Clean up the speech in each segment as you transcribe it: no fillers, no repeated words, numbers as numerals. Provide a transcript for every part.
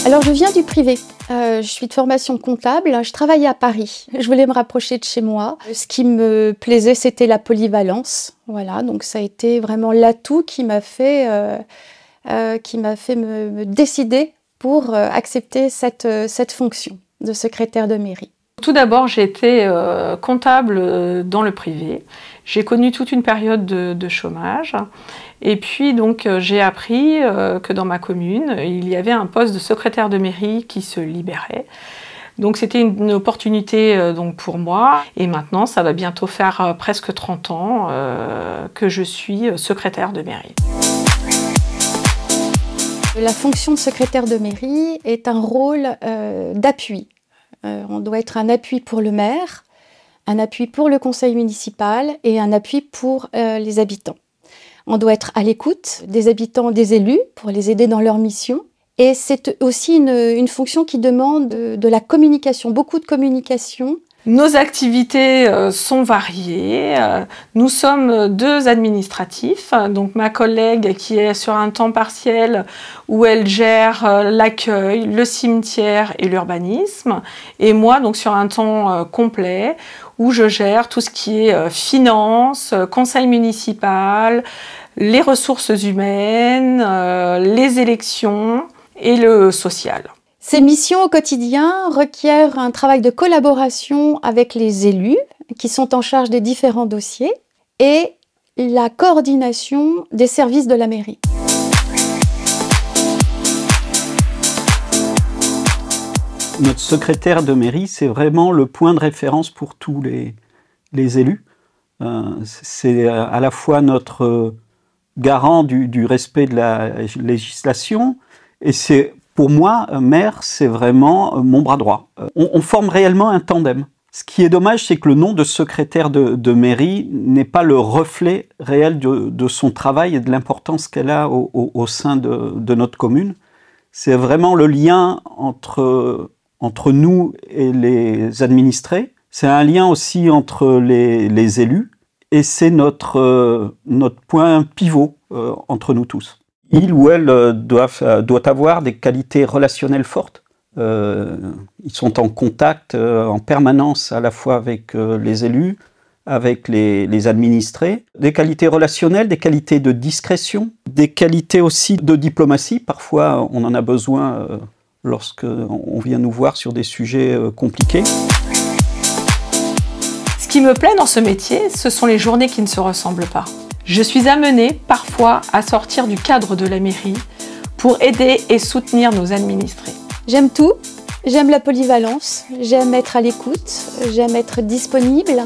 Alors je viens du privé, je suis de formation comptable, je travaillais à Paris, je voulais me rapprocher de chez moi. Ce qui me plaisait, c'était la polyvalence, voilà, donc ça a été vraiment l'atout qui m'a fait me décider pour accepter cette fonction de secrétaire de mairie. Tout d'abord, j'ai été comptable dans le privé. J'ai connu toute une période de chômage. Et puis, donc, j'ai appris que dans ma commune, il y avait un poste de secrétaire de mairie qui se libérait. Donc, c'était une opportunité donc, pour moi. Et maintenant, ça va bientôt faire presque 30 ans que je suis secrétaire de mairie. La fonction de secrétaire de mairie est un rôle d'appui. On doit être un appui pour le maire, un appui pour le conseil municipal et un appui pour les habitants. On doit être à l'écoute des habitants, des élus, pour les aider dans leur mission. Et c'est aussi une fonction qui demande de la communication, beaucoup de communication. Nos activités sont variées. Nous sommes 2 administratifs, donc ma collègue qui est sur un temps partiel où elle gère l'accueil, le cimetière et l'urbanisme, et moi donc sur un temps complet où je gère tout ce qui est finance, conseil municipal, les ressources humaines, les élections et le social. Ces missions au quotidien requièrent un travail de collaboration avec les élus qui sont en charge des différents dossiers et la coordination des services de la mairie. Notre secrétaire de mairie, c'est vraiment le point de référence pour tous les élus. C'est à la fois notre garant du respect de la législation et c'est pour moi, maire, c'est vraiment mon bras droit. On forme réellement un tandem. Ce qui est dommage, c'est que le nom de secrétaire de mairie n'est pas le reflet réel de son travail et de l'importance qu'elle a au sein de notre commune. C'est vraiment le lien entre nous et les administrés. C'est un lien aussi entre les élus et c'est notre point pivot entre nous tous. Il ou elle doit avoir des qualités relationnelles fortes. Ils sont en contact en permanence à la fois avec les élus, avec les administrés. Des qualités relationnelles, des qualités de discrétion, des qualités aussi de diplomatie. Parfois, on en a besoin lorsqu'on vient nous voir sur des sujets compliqués. Ce qui me plaît dans ce métier, ce sont les journées qui ne se ressemblent pas. Je suis amenée parfois à sortir du cadre de la mairie pour aider et soutenir nos administrés. J'aime tout, j'aime la polyvalence, j'aime être à l'écoute, j'aime être disponible,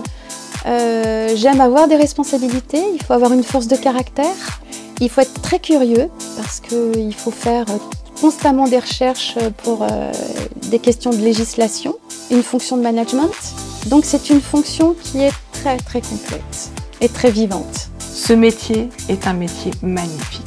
j'aime avoir des responsabilités, il faut avoir une force de caractère, il faut être très curieux parce qu'il faut faire constamment des recherches pour des questions de législation, une fonction de management. Donc c'est une fonction qui est très très complète et très vivante. Ce métier est un métier magnifique.